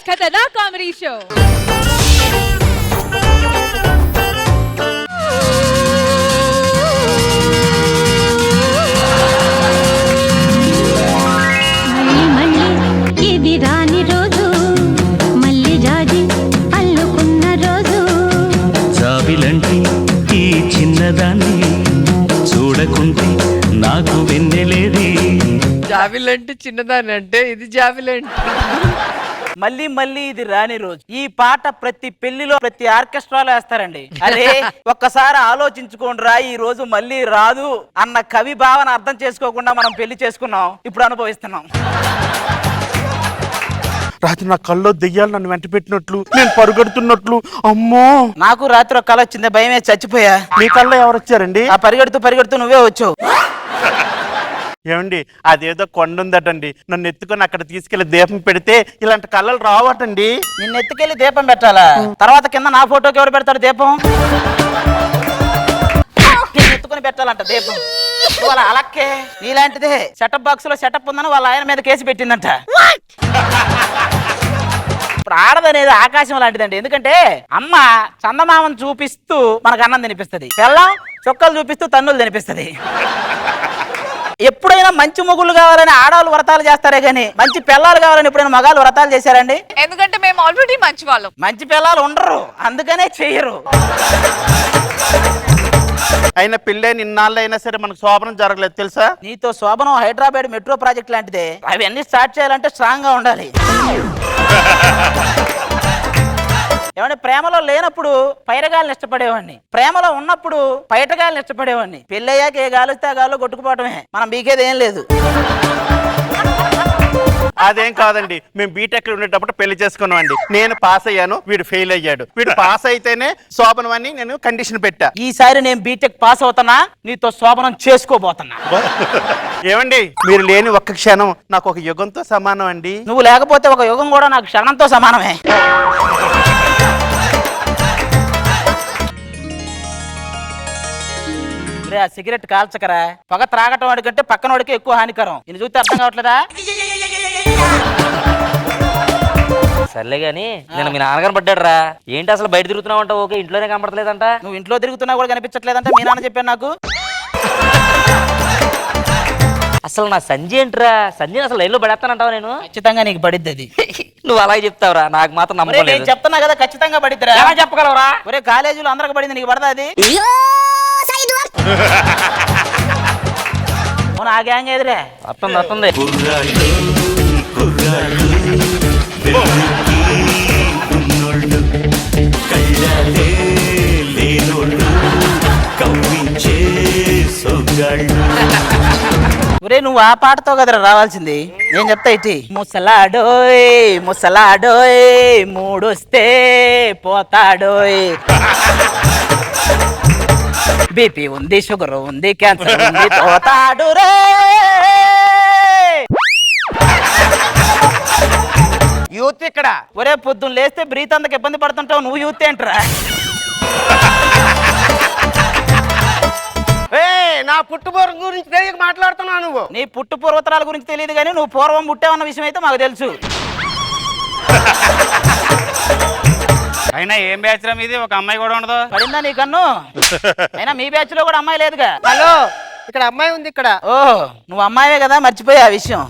ఖతర్నాక్ comedy show. ఇది రాని రోజు మళ్ళీ జాజి అల్లుకున్న రోజు జాబిలంటి ఈ చిన్నదాన్ని చూడకుంటే నాకు వెన్నెలేది. జాబిలంటే చిన్నదాని అంటే ఇది జాబిలంటే మళ్ళీ మళ్ళీ ఇది రాని రోజు. ఈ పాట ప్రతి పెళ్లిలో ప్రతి ఆర్కెస్ట్రాలో వేస్తారండి. అరే ఒక్కసారి ఆలోచించుకోండిరా, ఈ రోజు మళ్ళీ రాదు అన్న కవి భావన అర్థం చేసుకోకుండా మనం పెళ్లి చేసుకున్నాం, ఇప్పుడు అనుభవిస్తున్నాం. రాత్రి నా కల్లో దెయ్యాలు నన్ను వెంట పెట్టినట్లు, నేను పరుగెడుతున్నట్లు. అమ్మో, నాకు రాత్రి ఒక కళ వచ్చింది, భయమే చచ్చిపోయా. మీ కల్లో ఎవరు వచ్చారండి? ఆ పరిగెడుతూ పరిగెడుతూ నువ్వే వచ్చావు. ఏమండి, అదేదో కొండ ఉందటండి, నన్ను ఎత్తుకొని అక్కడ తీసుకెళ్లి దీపం పెడితే ఇలాంటి కళ్ళలు రావటండి. నిన్ను ఎత్తుకెళ్ళి దీపం పెట్టాలా? తర్వాత కింద నా ఫోటోకి ఎవరు పెడతాడు దీపం? ఎత్తుకొని పెట్టాలంట దీపం. వాళ్ళ అలక్కే నీలాంటిదే సెటప్ బాక్స్ లో సెటప్ ఉందని వాళ్ళ ఆయన మీద కేసు పెట్టిందంట. ఇప్పుడు ఆడదనేది ఆకాశం లాంటిదండి. ఎందుకంటే అమ్మ చందమామను చూపిస్తూ మనకు అన్నం తినిపిస్తుంది, పెళ్ళం చొక్కలు చూపిస్తూ తన్నులు తినిపిస్తుంది. ఎప్పుడైనా మంచి మొగుళ్ళు కావాలని ఆడవాళ్ళు వ్రతాలు చేస్తారే గానీ మంచి పిల్లలు కావాలని ఎప్పుడైనా మగాళ్ళు వ్రతాలు చేశారండి? ఎందుకంటే మేము ఆల్రెడీ మంచి వాళ్ళం. మంచి పిల్లలు ఉండరు, అందుకనే చెయ్యరు. అయినా పెళ్ళైన ఇన్నాళ్ళు అయినా సరే మనకు శోభనం జరగలేదు తెలుసా? నీతో శోభనం హైదరాబాద్ మెట్రో ప్రాజెక్ట్ లాంటిదే. అవన్నీ స్టార్ట్ చేయాలంటే స్ట్రాంగ్ గా ఉండాలి. ఏమంటే ప్రేమలో లేనప్పుడు పైరగాలిని ఇష్టపడేవాడిని, ప్రేమలో ఉన్నప్పుడు పైటగాలిని ఇష్టపడేవాడిని. పెళ్ళయ్యాక ఏ గాలిస్తే ఆ గాల్లో కొట్టుకుపోవటమే, మనం బీకేది ఏం లేదు. అదేం కాదండి, మేము బీటెక్ ఉండేటప్పుడు పెళ్లి చేసుకున్నామండి. నేను పాస్ అయ్యాను, వీడు ఫెయిల్ అయ్యాడు. వీడు పాస్ అయితేనే శోభనం అని నేను కండిషన్ పెట్టా. ఈసారి నేను బీటెక్ పాస్ అవుతున్నా, నీతో శోభనం చేసుకోబోతున్నా. ఏమండి, మీరు లేని ఒక్క క్షణం నాకు ఒక యుగంతో సమానం అండి. నువ్వు లేకపోతే ఒక యుగం కూడా నాకు క్షణంతో సమానమే. ఆ సిగరెట్ కాల్చకరా, పొగ త్రాగటం వాడికంటే పక్కన వాడికి ఎక్కువ హానికరం. ఇది చూస్తే అర్థం కావట్లేదా? సర్లే గాని నేను మీ నాన్నగారు పడ్డాడు రా. ఏంటి అసలు బయట తిరుగుతున్నావు అంట? ఓకే, ఇంట్లోనే కనపడలేదంట. నువ్వు ఇంట్లో తిరుగుతున్నా కూడా కనిపించట్లేదంట, మీ నాన్న చెప్పాను నాకు. అసలు నా సంజయ్ ఏంట్రా? సంజయ్ అసలు లైన్లో పడేస్తానంటావా? నేను ఖచ్చితంగా నీకు పడిద్ది అది. నువ్వు అలాగే చెప్తావురా, నాకు మాత్రం నమ్మకం లేదు. నేను చెప్తున్నా కదా ఖచ్చితంగా పడిద్దిరా. ఎలా చెప్పగలవురా? ఒరే కాలేజీలో అందరికి పడింది, నీకు పడదా అది? ఆ గ్యాంగ్ ఎదురే వస్తుంది వస్తుంది. ఒరే నువ్వు ఆ పాటతో కదరా రావాల్సింది, నేను చెప్తా ఇటీ. ముసలాడోయ్ ముసలాడోయ్ మూడొస్తే పోతాడోయ్, బీపీ ఉంది, షుగర్ ఉంది, క్యాన్సర్ ఉంది, పోతాడు రే. యూత్ ఇక్కడ. ఒరే పొద్దున్న లేస్తే బ్రీత్ అందుకు ఇబ్బంది పడుతుంటావు, నువ్వు యూత్ ఏంట్రా? నా పుట్టుపూర్వం గురించి తెలియక మాట్లాడుతున్నావు నువ్వు. నీ పుట్టు పూర్వతరాల గురించి తెలియదు కానీ నువ్వు పూర్వం పుట్టావన్న విషయం అయితే మాకు తెలుసు. అయినా ఏం బ్యాచ్ రా మీది? ఒక అమ్మాయి కూడా ఉండదు. పడిందా నీ కన్ను? అయినా మీ బ్యాచ్ లో కూడా అమ్మాయి లేదుగా. హలో, ఇక్కడ అమ్మాయి ఉంది ఇక్కడ. ఓ నువ్వు అమ్మాయివే కదా, మర్చిపోయా ఆ విషయం.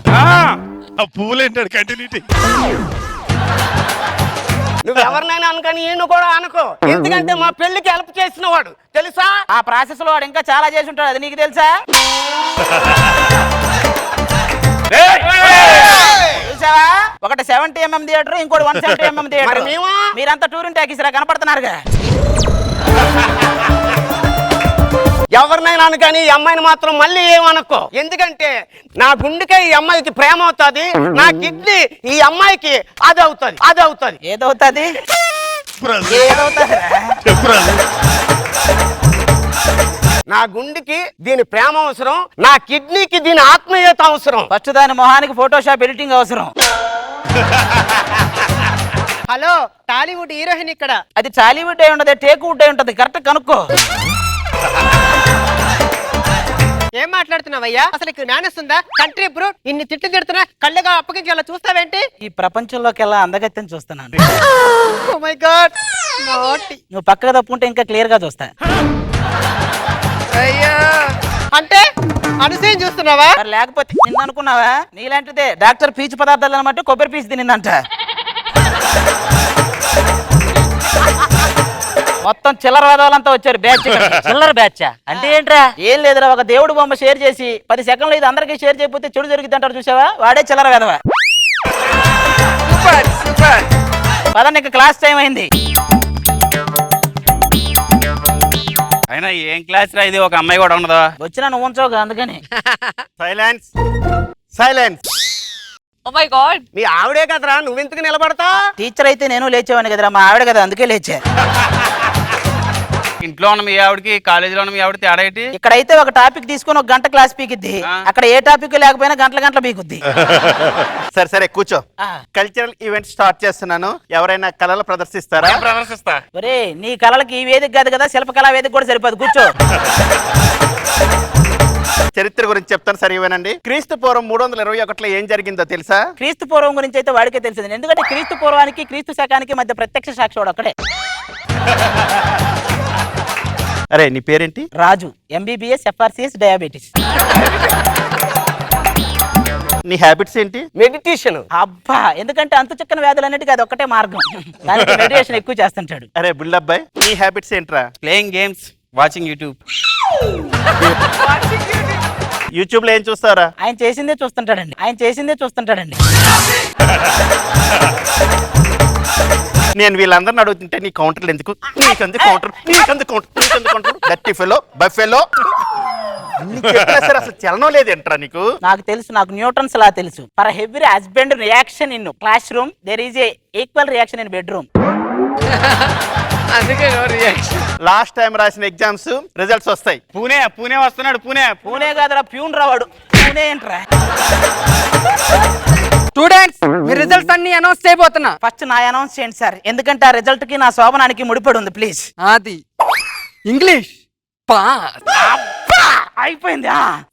పూలేంటాడు కంటిన్యూటీ. నువ్వు ఎవరినైనా అనుకని ఈయన కూడా అనుకో, ఎందుకంటే మా పెళ్లికి హెల్ప్ చేసిన వాడు తెలుసా? ఆ ప్రాసెస్ లో వాడు ఇంకా చాలా చేసి ఉంటాడు, అది నీకు తెలుసా? చూసావా, ఒకటి 70mm థియేటర్, ఇంకోటి 170mm థియేటర్. మీరంతా టూరింగ్ ట్యాకీస్ రా, కనపడుతున్నారుగా. ఎవరినైనా అనుకని ఈ అమ్మాయిని మాత్రం మళ్ళీ ఏమనుకో, ఎందుకంటే నా గుండెకే ఈ అమ్మాయికి ప్రేమ అవుతుంది, నా కిడ్నీ ఈ అమ్మాయికి అది అవుతుంది. అది అవుతుంది. ఏదవుతుంది? నా గుండెకి దీని ప్రేమ అవసరం, నా కిడ్నీకి దీని ఆత్మీయత అవసరం. ఫస్ట్ దాని మొహానికి ఫోటోషాప్ ఎడిటింగ్ అవసరం. హలో, టాలీవుడ్ హీరోయిన్ ఇక్కడ. అది టాలీవుడ్ అయి ఉండదు, టేక్ వుడ్ అయి ఉంటది. కరెక్ట్ కనుక్కో. ఏం ఏం మాట్లాడుతున్నావయ్యా? అసలు నానేస్తుందా? కంట్రీ బ్రూట్ ఇన్ని తిట్లు తిడుతున్నా కళ్ళుగా అప్పగించి అలా చూస్తావేంటి? ఈ ప్రపంచంలోకి ఎలా అందగత్తెని చూస్తున్నాను. ఓ మై గాడ్, నాటి. నువ్వు పక్కగా తప్పుకుంటే ఇంకా క్లియర్ గా చూస్తా. అయ్యా అంటే అనుసూయం చూస్తున్నావా? మరి లేకపోతే నిన్ను అనుకున్నావా? నీలాంటిదే డాక్టర్ పీచు పదార్థాలు అనమాట కొబ్బరి పీచు తినిందంట. మొత్తం చిల్లర వేదవాళ్ళంతా వచ్చారు బ్యాచ్. చిల్లర బ్యాచ్ అంటే ఏంట్రా? ఏం లేదురా, ఒక దేవుడు బొమ్మ షేర్ చేసి 10 సెకండ్లు ఇది అందరికీ షేర్ చేయకపోతే చెడు జరిగింది అంటారు చూసావా, వాడే చిల్లర వేదవా. Super super. పదండి, ఇంకా క్లాస్ టైం అయింది. అయినా ఏం క్లాస్ రా ఇది? ఒక అమ్మాయి కూడా ఉండదా? వచ్చినా నువ్వు ఉంచవుగా అందుకని. Silence silence. Oh my God. మీ ఆవిడే కదరా, నువ్వెందుకు నిలబడతా? టీచర్ అయితే నేను లేచేవాడిని కదరా, మా ఆవిడ కదా అందుకే లేచా. ఇంట్లో ఉన్న మీ ఆవిడకి కాలేజీలో ఉన్న మీ ఆవిడ తేడా ఏంటి? ఇక్కడైతే ఒక టాపిక్ తీసుకొని 1 గంట క్లాస్ పీకిద్ది, అక్కడ ఏ టాపిక్ లేకపోయినా గంటల పీకుద్ది. సరే సరే కూర్చో. ఆ. కల్చరల్ ఈవెంట్ స్టార్ట్ చేస్తున్నాను. ఎవరైనా కళలు ప్రదర్శిస్తారా? ప్రదర్శిస్తా. ఒరే నీ కళలకి ఈ వేదిక కాదు కదా, శిల్పకళా వేదిక కూడా సరిపోదు, కూర్చో. చరిత్ర గురించి చెప్తాను, సరే ఇవ్వనండి. క్రీస్తు పూర్వం 321లో ఏం జరిగిందో తెలుసా? క్రీస్తు పూర్వం గురించి అయితే వాడికే తెలిసింది, ఎందుకంటే క్రీస్తు పూర్వానికి క్రీస్తు శకానికి మధ్య ప్రత్యక్ష సాక్షి అక్కడే. అరే నీ పేరేంటి? రాజు, MBBS FRCS డయాబెటీస్. నీ హ్యాబిట్స్ ఏంటి? మెడిటేషన్. అబ్బా, ఎందుకంటే అంతు చిక్కని వ్యాధులన్నిటికీ అది ఒక్కటే మార్గం, దానికి మెడిటేషన్ ఎక్కువ చేస్తుంటాడు. అరే బుల్లబ్బాయ్, నీ హ్యాబిట్స్ ఏంట్రా? Playing games, watching YouTube. YouTube లో ఏం చూస్తారా? ఆయన చేసిందే చూస్తుంటాడండి. నేను వీళ్ళందరిని అడుగుతుంటే నీ కౌంటర్లు ఎందుకు? నీకెందుకు కౌంటర్? గట్టి ఫెలో బఫెలో. అసలు చలనం లేదేంట్రా నీకు? నాకు తెలుసు, నాకు న్యూటన్స్ లా తెలుసు. For every husband reaction in classroom there is a equal reaction in bedroom. అందుకే నో రియాక్షన్. లాస్ట్ టైం రాసిన ఎగ్జామ్స్ రిజల్ట్స్ వస్తాయి. పూణే వస్తున్నాడు. పూణే కాదురా, ప్యూన్ రావాడు. పూణే ఏంట్రా? స్టూడెంట్స్, మీ రిజల్ట్స్ అన్ని అనౌన్స్ చేయబోతున్నా. ఫస్ట్ నా అనౌన్స్ చేయండి సార్, ఎందుకంటే ఆ రిజల్ట్ కి నా శోభనానికి ముడిపడి ఉంది, ప్లీజ్. అది ఇంగ్లీష్ పాస్, అయిపోయింది.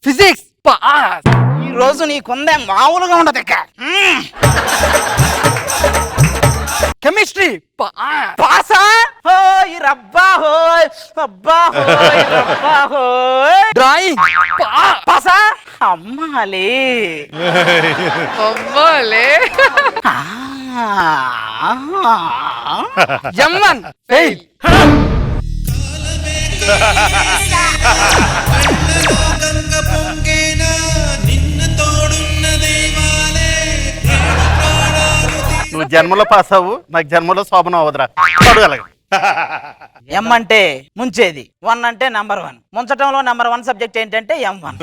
Physics pass. ఈ రోజు నీకుందే మామూలుగా ఉండదు ఇక. Chemistry pass. పాసా? హోయ్ రబ్బా హోయ్, అబ్బా హోయ్, రబ్బా హోయ్. Drawing pass. పాసా? అమ్మాలే. అమ్మోలే. ఆ. జమ్మన్ ఫెయిల్. నువ్వు జన్మలో పాస్ అవ్వు, నాకు జన్మలో శోభనం అవ్వదురా. ఎం అంటే ముంచేది, 1 అంటే నంబర్ 1. ముంచటంలో నంబర్ 1 సబ్జెక్ట్ ఏంటంటే M1.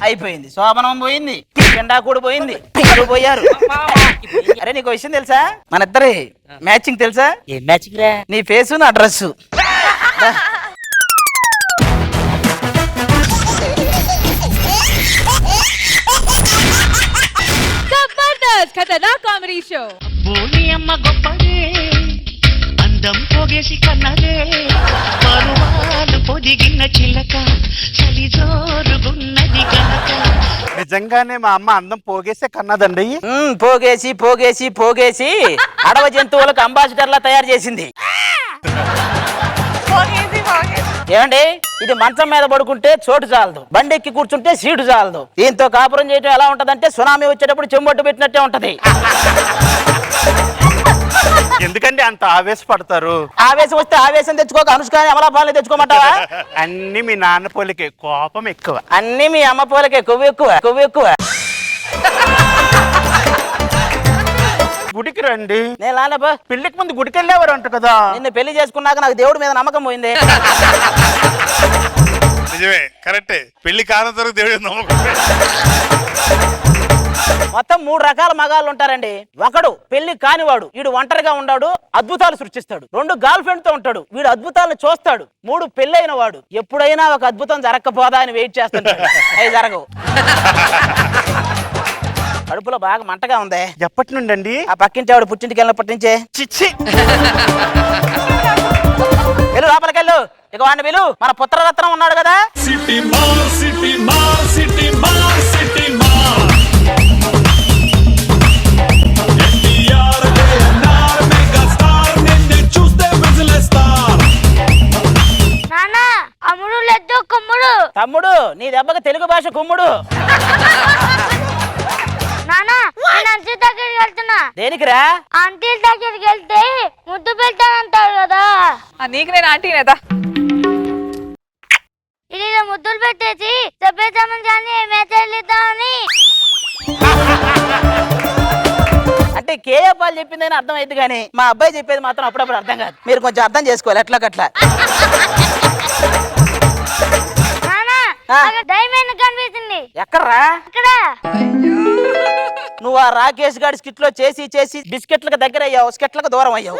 అయిపోయింది, శోభనం పోయింది, జెండా కూడా పోయింది, పిల్లలు పోయారు. అరే నీకు విషయం తెలుసా? మన ఇద్దరి మ్యాచింగ్ తెలుసా? ఏం మ్యాచింగ్ రా? నీ ఫేసు నా డ్రెస్సు. ఖతర్నాక్ కామెడీ షో. భూమి అమ్మ గొప్పదే, అందం పోగేసి కన్నదే, పరువాలు పొదిగిన చిలక, చలిజోరుగున్నది గనక. నిజంగానే మా అమ్మ అందం పోగేసే కన్నదండి. పోగేసి అడవ జంతువులకు అంబాసిడర్లా తయారు చేసింది. ఏమండి, ఇది మంచం మీద పడుకుంటే చోటు చాలదు, బండెక్కి కూర్చుంటే సీటు చాలదు. దీంతో కాపురం చేయడం ఎలా ఉంటదంటే సునామీ వచ్చేటప్పుడు చెంబొట్టు పెట్టినట్టే ఉంటది. ఎందుకంటే అంత ఆవేశపడతారు? ఆవేశం వస్తే ఆవేశం తెచ్చుకోక అనుష్కాని అమలాపాలని తెచ్చుకోమంటావా? అన్ని మీ నాన్న పోలికే, కోపం ఎక్కువ. అన్ని మీ అమ్మ పోలకే, కొవ్వు ఎక్కువ. గుడికి రండి. నేను లానబా, పెళ్లికి ముందు గుడికి వెళ్ళేవారు అంట కదా. నిన్ను పెళ్లి చేసుకున్నాక నాకు దేవుడి మీద నమ్మకం పోయింది. నిజమే, కరెక్టే. పెళ్లి కానంతరకు దేవుడి నమ్మకం. మొత్తం 3 రకాల మగాళ్ళు ఉంటారండి. ఒకడు పెళ్లి కానివాడు, వీడు ఒంటరిగా ఉన్నాడు, అద్భుతాలు సృష్టిస్తాడు. 2 గర్ల్ ఫ్రెండ్ తో ఉంటాడు, వీడు అద్భుతాలను చూస్తాడు. 3 పెళ్ళైన వాడు, ఎప్పుడైనా ఒక అద్భుతం జరగకపోదా అని వెయిట్ చేస్తుంటాడు. అవి జరగవు. కడుపులో బాగా మంటగా ఉంది. ఎప్పటి నుండి అండి? ఆ పక్కింటి ఆవిడ పుట్టింటికి వెళ్ళినప్పటి నుంచే. చిచ్చి. వెళ్ళు లోపలికి. వెళ్ళు ఇక వాడిని వెళ్ళు మన పుత్రరత్నం ఉన్నాడు కదా. నానా అమ్ముడు లెద్దు కుమ్ముడు. తమ్ముడు నీ దెబ్బకి తెలుగు భాష కుమ్ముడు. నానా నేను అంటీ దగ్గరికి వెళ్తున్నా. దేనికిరా? ఆంటీల దగ్గరికి వెళ్తే ముద్దు పెడతానంటారు కదా. నీకు నేను ఆంటీ నేదా? ఇది ముద్దులు పెట్టేసి చెప్పేద్దామని కానీ మేతలిద్దామని. అంటే కేఏపాలు చెప్పిందని అర్థం అయింది కానీ మా అబ్బాయి చెప్పేది మాత్రం అప్పుడప్పుడు అర్థం కాదు. మీరు కొంచెం అర్థం చేసుకోవాలి ఎట్లా కట్లా. నానా డైమండ్ కనిపిస్తుంది. ఎక్కడ్రా? ఇక్కడ. నువ్వు ఆ రాకేష్ గారి స్కిట్ లో చేసి చేసి బిస్కెట్లకు దగ్గర అయ్యావు, స్కెట్లకు దూరం అయ్యావు.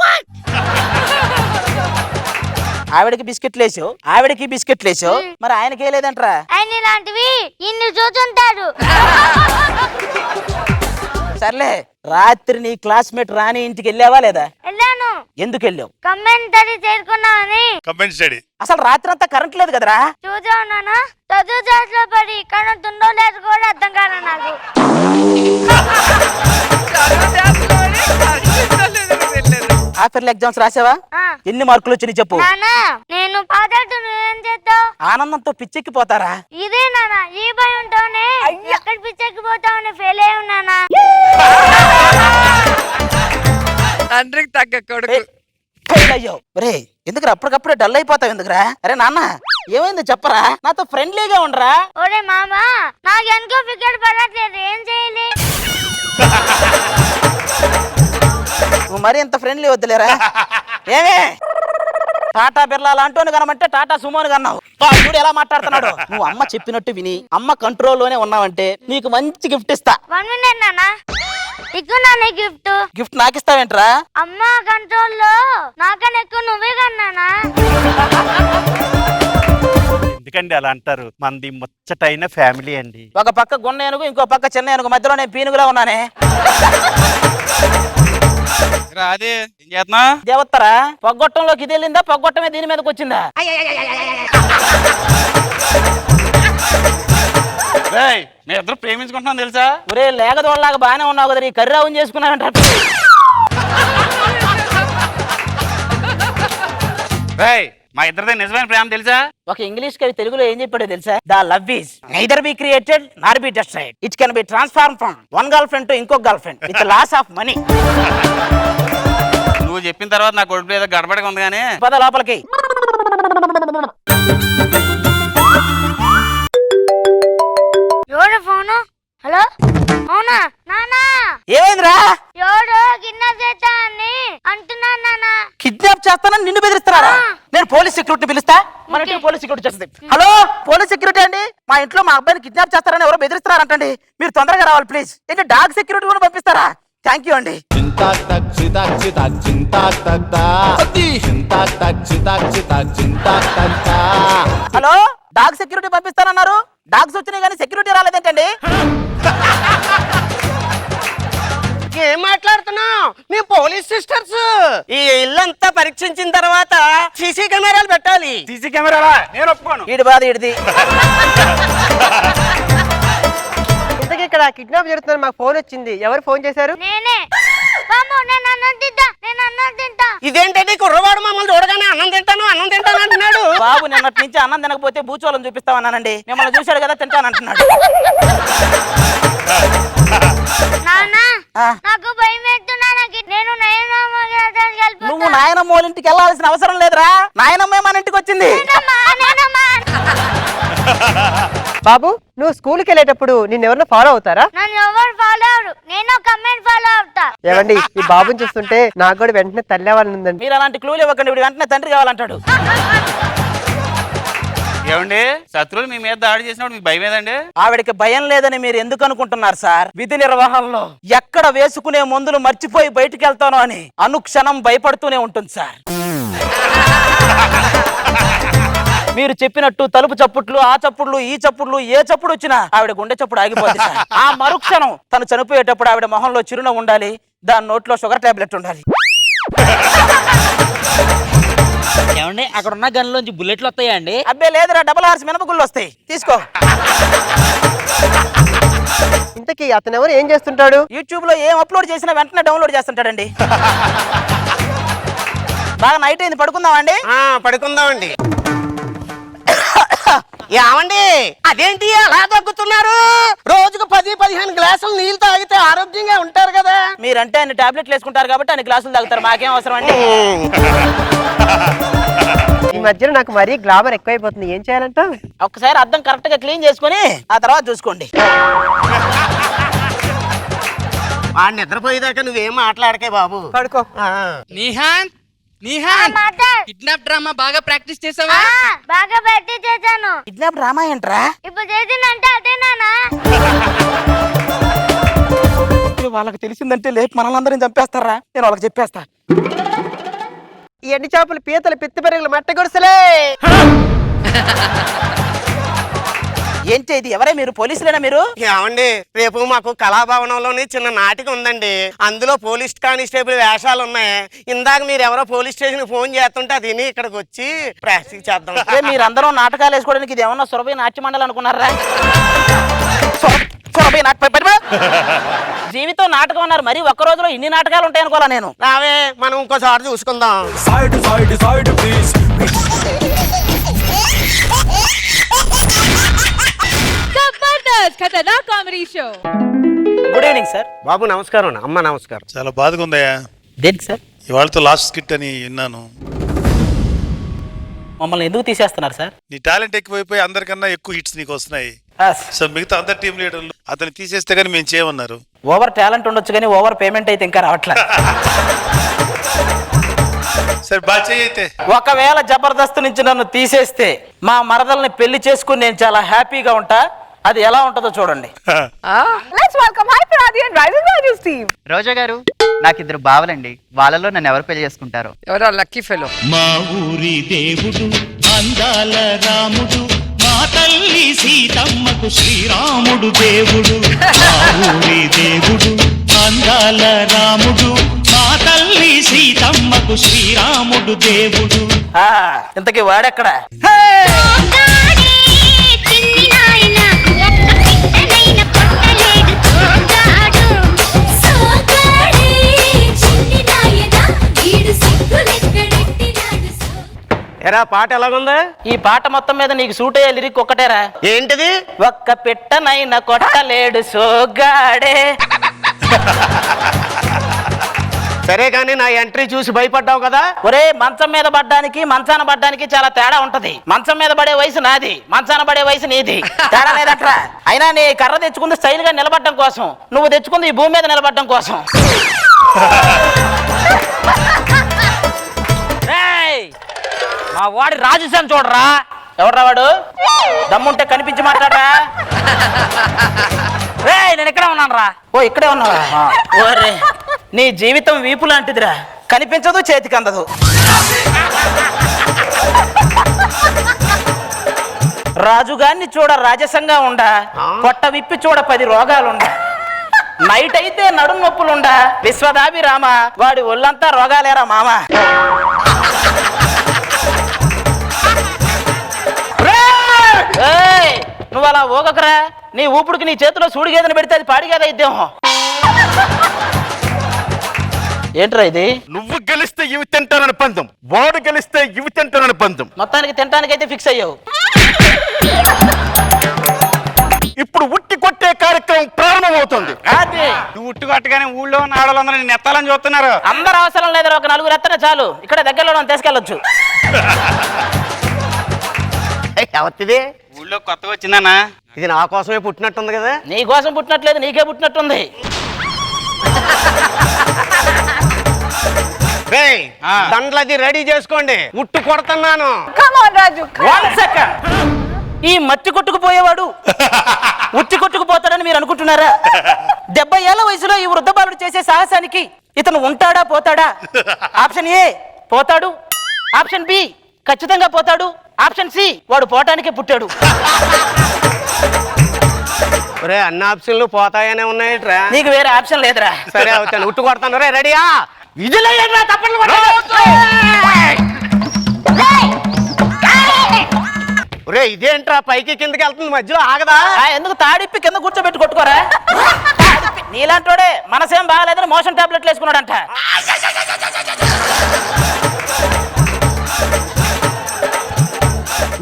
ఆవిడకి బిస్కెట్లు వేసావు, ఆవిడకి బిస్కెట్లు వేసావు, మరి ఆయనకి వేయలేదంటరా? ఆయన ఇలాంటివి ఇన్ని చూస్తుంటాడు. సర్లే, రాత్రి నీ క్లాస్మేట్ రాణి ఇంటికి వెళ్ళావా లేదా? వెళ్ళాను. ఎందుకు వెళ్ళావు? కమెంటరీ చేరుకున్నామని. Company study. అసలు రాత్రి అంతా కరెంట్ లేదు కదరా? చూసా ఉన్నానా చదువు చేతిలో పడి కరెంట్ ఉందో లేదు కూడా అర్థం కాదు నాకు. ఆఫర్ల ఎగ్జామ్స్ రాసావా? ఎన్ని మార్కులు వచ్చినాయి చెప్పు. నానా నేను పాదాడు నువ్వేం చేస్తావు? ఆనందంతో పిచ్చెక్కిపోతారా? ఇదే నానా ఈ భయంతోనే ఎక్కడ పిచ్చెక్కిపోతావని ఫెయిల్ అయి ఉన్నానా. తండ్రికి తగ్గ కొడుకు. ఫెయిల్ అయ్యావు. రే ఎందుకురా అప్పటికప్పుడే డల్ అయిపోతావు ఎందుకురా? అరే నాన్న ఏమైంది చెప్పరా, నాతో ఫ్రెండ్లీగా ఉండరా. ఒరే మామా నాకు ఎందుకో ఫిగర్ పడట్లేదు, ఏం చేయాలి? నువ్వు మరీ ఇంత ఫ్రెండ్లీ వద్దులేరా. ఏమే టాటా బిర్లా లాంటి కనమంటే టాటా సుమోని కన్నావు. చూడు ఎలా మాట్లాడుతున్నాడు. నువ్వు అమ్మ చెప్పినట్టు విని అమ్మ కంట్రోల్లోనే ఉన్నావంటే నీకు మంచి గిఫ్ట్ ఇస్తా. 1 minute నానా ఇక్కు నాన్న గిఫ్ట్. గిఫ్ట్ నాకు ఇస్తావేంట్రా? అమ్మ కంట్రోల్లో నాకన్నా ఎక్కువ నువ్వే కన్నానా. ఎందుకండి అలా అంటారు? మంది ముచ్చటైన ఫ్యామిలీ అండి. ఒక పక్క గున్న ఏనుగు, ఇంకో పక్క చిన్న ఏనుగు, మధ్యలో నేను పీనుగులా ఉన్నానే. అదే ఏం చేస్తున్నా? దేవత్తరా పొగ్గొట్టంలోకి ఇది వెళ్ళిందా, పొగ్గొట్టమే దీని మీదకి వచ్చిందా? మీ ఇద్దరు ప్రేమించుకుంటున్నాను తెలుసా? ఒరే లేగదోళ్ళలాగా బాగానే ఉన్నావు కదా, నీ కర్రావుని చేసుకున్నావంట. మా ఇద్దరిదే నిజమైన ప్రేమ తెలుసా? ఒక ఇంగ్లీష్ కవి తెలుగులో ఏం చెప్పాడో తెలుసా? The love is neither be created nor be destroyed, it can be transform from one girl friend to ఇంకో girl friend with loss of money. నువ్వు చెప్పిన తర్వాత నా కొడుకు ఏదో గడబడిగా ఉంది కానీ పద లోపలికి. ఎవరు ఫోను? హలో అవునా నానా? ఏమైందిరా? ఎవడు కిడ్నాప్ చేస్తా అని అంటున్నాను నానా. కిడ్నాప్ చేస్తానని నిన్ను బెదిరిస్తారా? నేను పోలీస్ సెక్యూరిటీ పిలుస్తా. మన ఇంట్లో పోలీస్ సెక్యూరిటీ చేస్తుంది. హలో పోలీస్ సెక్యూరిటీ అండి, మా ఇంట్లో మా అబ్బాయిని కిడ్నాప్ చేస్తారని ఎవరో బెదిరిస్తారంటండి, మీరు తొందరగా రావాలి ప్లీజ్. ఏంటి డాగ్ సెక్యూరిటీ కూడా పంపిస్తారా? థ్యాంక్ యూ అండి. హలో డాగ్ సెక్యూరిటీ పంపిస్తానన్నారు, డాగ్స్ వచ్చినాయి కానీ సెక్యూరిటీ రాలేదేంటండి? ఏం మాట్లాడుతున్నావు? మీ పోలీస్ సిస్టర్స్ ఈ ఇల్లంతా పరీక్షించిన తర్వాత సీసీ కెమెరాలు పెట్టాలి. సీసీ కెమెరాలా? నేను ఒప్పుకోను. ఈడి బాధ ఈడిది. ఇంతకీ ఇక్కడ కిడ్నాప్ జరుగుతుందని మాకు ఫోన్ వచ్చింది. ఎవరు ఫోన్ చేశారు? నేనే. బాబు నేను అన్నం తింటా, నేను అన్నం తింటా. ఇదేంటండి కుర్రవాడు మమ్మల్ని చూడగానే అన్నం తింటాను అంటున్నాడు. బాబు నిన్నటి నుంచి అన్నం తినకపోతే భూచోళం చూపిస్తామన్నానండి, మిమ్మల్ని చూశాడు కదా తింటాను అంటున్నాడు. నాన్న నాకు భయం వేస్తున్నా, నేను నాయనమ్మ గారికి వెళ్ళిపోతా. నువ్వు నాయనమ్మ వాళ్ళ ఇంటికి వెళ్ళాల్సిన అవసరం లేదురా, నాయనమ్మే మన ఇంటికి వచ్చింది. బాబు నువ్వు స్కూల్కి వెళ్ళేటప్పుడు నిన్ను ఎవరిని ఫాలో అవుతారా? నన్ను ఎవరు ఫాలో అవరు, నేను కమెంట్ ఫాలో అవుతా. ఏమండి ఈ బాబుని చూస్తుంటే నాకు కూడా వెంటనే తల్లి అవ్వాలని ఉందండి. మీరు అలాంటి క్లూలు ఇవ్వకండి, వీడు వెంటనే తండ్రి కావాలంటాడు. ఏమండి శత్రువులు మీ మీద దాడి చేసినప్పుడు మీకు భయం ఏదండి? ఆవిడకి భయం లేదని మీరు ఎందుకు అనుకుంటున్నారు సార్? విధి నిర్వహణలో ఎక్కడ వేసుకునే మందులు మర్చిపోయి బయటికి వెళ్తానో అని అనుక్షణం భయపడుతూనే ఉంటుంది సార్. మీరు చెప్పినట్టు తలుపు చప్పుట్లు, ఆ చప్పుట్లు, ఈ చప్పుట్లు, ఏ చప్పుడు వచ్చినా ఆవిడ గుండె చప్పుడు ఆగిపోద్ది సార్. ఆ మరుక్షణం తను చనిపోయేటప్పుడు ఆవిడ మొహంలో చిరునవ్వు ఉండాలి, దాని నోట్లో షుగర్ టాబ్లెట్ ఉండాలి. ఏమండి అక్కడ ఉన్న గన్లోంచి బుల్లెట్లు వస్తాయా అండి? అబ్బే లేదురా, డబుల్ హార్స్ మినపగుళ్ళు వస్తాయి, తీసుకో. ఇంతకీ అతను ఎవరు, ఏం చేస్తుంటాడు? యూట్యూబ్ లో ఏం అప్లోడ్ చేసినా వెంటనే డౌన్లోడ్ చేస్తుంటాడండి. బాగా నైట్ అయింది, పడుకుందామండి. పడుకుందామండి. ఏమండి అదేంటి అలా తగ్గుతున్నారు? రోజుకు 10-15 గ్లాసులు నీళ్లు తాగితే ఆరోగ్యంగా ఉంటారు కదా. మీరంటే ఆయన టాబ్లెట్లు వేసుకుంటారు కాబట్టి ఆయన గ్లాసులు తాగుతారు, మాకేం అవసరం అండి. ఈ మధ్యన నాకు మరీ గ్లామర్ ఎక్కువైపోతుంది, ఏం చేయాలంట? ఒక్కసారి అద్దం కరెక్ట్ గా క్లీన్ చేసుకొని ఆ తర్వాత చూసుకోండి. వాడు నిద్రపోయేదాకా నువ్వేం మాట్లాడకే బాబు. పడుకో. నిహాన్ కిడ్నాప్ డ్రామా బాగా ప్రాక్టీస్ చేసావా? బాగా ప్రాక్టీస్ చేశాను. కిడ్నాప్ డ్రామా ఏంట్రా? ఇప్పుడు చేసిందంటే అదేనా? వాళ్ళకి తెలిసిందంటే లేపు మనల్ని అందరిని చంపేస్తారా? నేను వాళ్ళకి చెప్పేస్తా. ఈ ఎండి చేపలు, పీతలు, పిత్తి పెరుగులు, మట్ట గుడిసెలే. ఏంటి ఇది? ఎవరే మీరు? పోలీసులేనా మీరు? ఏమండి రేపు మాకు కళాభవనంలోని చిన్న నాటిక ఉందండి. అందులో పోలీస్ కానిస్టేబుల్ వేషాలు ఉన్నాయి. ఇందాక మీరు ఎవరో పోలీస్ స్టేషన్ ఫోన్ చేస్తుంటే అది విని ఇక్కడికి వచ్చి ప్రాక్టీస్ చేద్దాం. మీరందరూ నాటకాలు వేసుకోవడానికి ఇది ఏమన్నా సురభి నాట్య మండలి అనుకున్నారా? జీవితం నాటకం అన్నారు, మరి ఒక్క రోజులో ఇన్ని నాటకాలు ఉంటాయి అనుకోవాలా నేను. రావే మనం ఇంకోసారి చూసుకుందాం. Comedy show. Good evening sir. బాబు నమస్కారం. అమ్మ నమస్కారం. చాలా బాధగా ఉందయ్యా. దేనికి సార్? ఇవాళతో లాస్ట్ స్కిట్ అని విన్నాను. మమ్మల్ని ఎందుకు తీసేస్తున్నారు సార్? నీ టాలెంట్ ఎక్కువైపోయి అందరికన్నా ఎక్కువ హిట్స్ నీకు వస్తున్నాయి. సో మిగతా అందరు టీం లీడర్లు అతను తీసేస్తే కానీ మేము చేయమన్నారు. ఓవర్ టాలెంట్ ఉండొచ్చు కానీ ఓవర్ పేమెంట్ అయితే ఇంకా రావట్లేదు. సరే బాగా అయితే. ఒకవేళ జబర్దస్త్ నుంచి నన్ను తీసేస్తే మా మరదల్ని పెళ్లి చేసుకుని నేను చాలా హ్యాపీగా ఉంటా. అది ఎలా ఉంటుందో చూడండి. Let's welcome Hyper Aadi and rising Raju's team. Roja గారు, నాకు 2 బావలండి. వాళ్ళలో నన్ను ఎవరు పెళ్లి చేసుకుంటారో? ఎవరో లక్కీ ఫెలో. మా ఊరి దేవుడు అందాల రాముడు, మా తల్లి సీతమ్మకు శ్రీరాముడు దేవుడు. మా ఊరి దేవుడు అందాల రాముడు, మా తల్లి సీతమ్మకు శ్రీరాముడు దేవుడు. ఇంతకీ వాడెక్కడ? ఎరా పాట ఎలాగుందా? ఈ పాట మొత్తం మీద నీకు సూట్ అయ్యే లిరిక్ ఒక్కటేరా. ఏంటిది? ఒక్క పెట్టనైనా కొట్టలేడు సోగాడే. సరే కానీ నా ఎంట్రీ చూసి భయపడ్డావు కదా. ఒరే, మంచం మీద పడ్డానికి మంచాన పడ్డానికి చాలా తేడా ఉంటది. మంచం మీద పడే వయసు నాది, మంచాన పడే వయసు నీది. తేడా లేదట్రా. అయినా నీ కర్ర తెచ్చుకుంది స్టైల్ గా నిలబడడం కోసం, నువ్వు తెచ్చుకుంది ఈ భూమి మీద నిలబడడం కోసం. మా వాడి రాజుసాన్ చూడరా. ఎవడ్రా వాడు? దమ్ముంటే కనిపించి మాట్లాడరా. నేను ఇక్కడే ఉన్నాను రా. ఓ ఇక్కడే ఉన్నావా? ఓరే, నీ జీవితం వీపు లాంటిదిరా, కనిపించదు చేతికి అందదు. రాజుగాన్ని చూడ రాజసంగా ఉండా, పొట్ట విప్పి చూడ 10 రోగాలుండా. నైట్ అయితే నడుం నొప్పులుండా, విశ్వదాభిరామ వాడి ఒళ్ళంతా రోగాలేరా మామ. నువ్వు అలా ఊగకరా. నీ ఊపుడికి నీ చేతిలో సూడి గేదెని పెడితే అది పాడి గేదె ఇద్దేమో. ఏంట్రా ఇది? నువ్వు గెలిస్తే ఇవి తింటానని పందెం, వాడు గెలిస్తే ఇవి తింటానని పందెం. మొత్తానికి తినటానికైతే ఫిక్స్ అయ్యావు. ఇప్పుడు ఉట్టి కొట్టే కార్యక్రమం ప్రారంభమవుతుంది. నువ్వు ఉట్టు కొట్టగానే ఊళ్ళో ఉన్న ఆడవాళ్ళందరూ నేను ఎత్తాలని చూస్తున్నారు. అందరు అవసరం లేదు, ఒక 4 ఎత్తనే చాలు. ఇక్కడ దగ్గరలో తీసుకెళ్ళొచ్చు. ఎవరిది? ఊళ్ళో కొత్తగా వచ్చిందన్నా. ఇది నా కోసమే పుట్టినట్టుంది కదా. నీ కోసం పుట్టినట్లేదు, నీకే పుట్టినట్టుంది. దండలది రెడీ చేసుకోండి, ఉట్టు కొడుతున్నాను. ఈ మట్టి కొట్టుకుపోయేవాడు ఉట్టి కొట్టుకుపోతాడని మీరు అనుకుంటున్నారా? 70 ఏళ్ల వయసులో ఈ వృద్ధ బాలుడు చేసే సాహసానికి ఇతను ఉంటాడా పోతాడా? ఆప్షన్ ఏ పోతాడు, ఆప్షన్ బి ఖచ్చితంగా పోతాడు, ఆప్షన్ సి వాడు పోవటానికే పుట్టాడు. అన్ని ఆప్షన్లు పోతాయనే ఉన్నాయట్రా. నీకు వేరే ఆప్షన్ లేదురా. సరే అవుతాను, ఉట్టు కొడతాను. రే రెడీయా? విజులయ్యా, తప్పట్లు ఇదేంట్రా పైకి కిందకి వెళ్తుంది మధ్యలో ఆగదా? ఎందుకు తాడిప్పి కింద కూర్చోబెట్టి కొట్టుకోరా? నీలాంటోడే మనసేం బాగాలేదని మోషన్ టాబ్లెట్లు వేసుకున్నాడంట.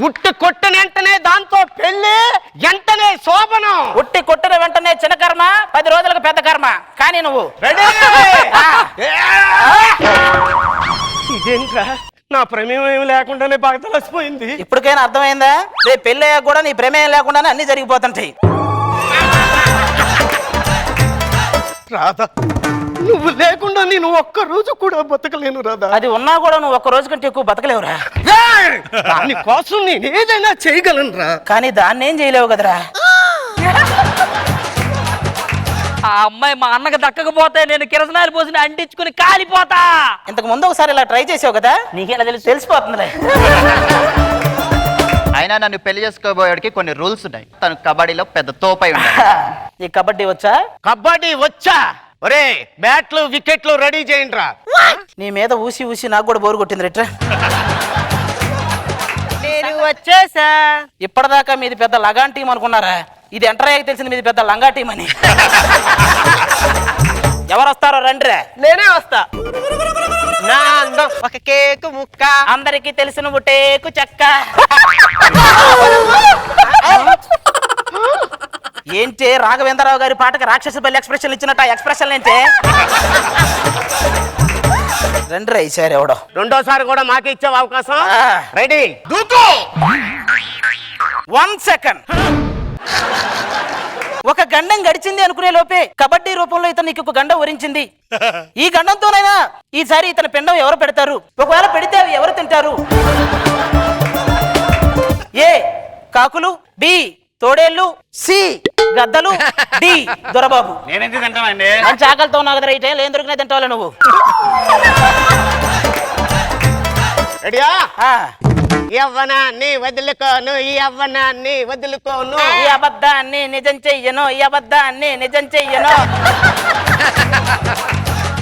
ఉట్టి కొట్టిన వెంటనే దాంతో పెళ్లి, వెంటనే శోభనం. ఉట్టి కొట్టిన వెంటనే చిన్న కర్మ, 10 రోజులకు పెద్ద కర్మ. కానీ నువ్వు ఇదేంట్రా నా ప్రమేయం ఏమి లేకుండానే బాగా తెలిసిపోయింది. ఇప్పటికైనా అర్థమైందా? రేపు పెళ్లి అయ్యాక కూడా నీ ప్రమేయం లేకుండానే అన్ని జరిగిపోతుంటాయి. రాధా, నువ్వు లేకుండా నేను ఒక్క రోజు కూడా బతకలేను రాధా. అది ఉన్నా కూడా నువ్వు ఒక్క రోజు కంటే ఎక్కువ బతకలేవురా. దాని కోసం నేను ఏదైనా చేయగలను రా. కానీ దాన్ని ఏం చేయలేవు కదరా. ఆ అమ్మాయి మా అన్నకు దక్కకపోతే నేను కిరసనాయలు పోసి అంటించుకుని కాలిపోతా. ఇంతకు ముందు ఒకసారి ఇలా ట్రై చేసావు కదా, నీకేలా తెలిసిపోతుందిలే. అయినా నన్ను పెళ్లి చేసుకోబోయేవాడికి కొన్ని రూల్స్ ఉన్నాయి. తను కబడ్డీలో పెద్ద తోపై ఉంటాడు. ఈ కబడ్డీ వచ్చా? కబడ్డీ వచ్చా? ఒరే బ్యాట్లు వికెట్లు రెడీ చేయండి రా. నీ మీద ఊసి ఊసి నాకు కూడా బోరు కొట్టింది రిట్రా. నేను వచ్చేసా. ఇప్పటిదాకా మీది పెద్ద లగాన్ టీం అనుకున్నారా? ఇది ఎంటర్ అయ్యాక తెలిసింది మీది పెద్ద లంగా టీం అని. ఎవరు వస్తారో రండిరా. నేనే వస్తా. నా అందం ఒక కేకు ముక్క, అందరికి తెలిసిన బుటేకు చెక్క. ఏంటి రాఘవేంద్రరావు గారి పాటకి రాక్షస బల్లి ఎక్స్ప్రెషన్ ఇచ్చినట్టు ఎక్స్ప్రెషన్ ఏంటి? రండిరా ఈసారి ఎవడో. రెండోసారి కూడా మాకే ఇచ్చావు అవకాశం. రెడీ? 1 సెకండ్. ఒక గండం గడిచింది అనుకునే లోపే కబడ్డీ రూపంలో ఇతను నీకు ఒక గండం వరించింది. ఈ గండంతోనైనా ఈసారి ఇతని పిండం ఎవరు పెడతారు? ఒకవేళ పెడితే అవి ఎవరు తింటారు? ఏ కాకులు, బి తోడేళ్లు, సి గద్దలు, డి దొరబాబు. నేనెందుకు తింటానండి? మంచి ఆకలితో ఉన్నా కదా, ఈ టైంలో ఏం దొరికినా తింటావులే నువ్వు. రెడీయా? యవ్వనాన్ని వదులుకోను, ఈ యవ్వనాన్ని వదులుకోను, ఈ అబద్ధాన్ని నిజం చెయ్యను, ఈ అబద్ధాన్ని నిజం చెయ్యను.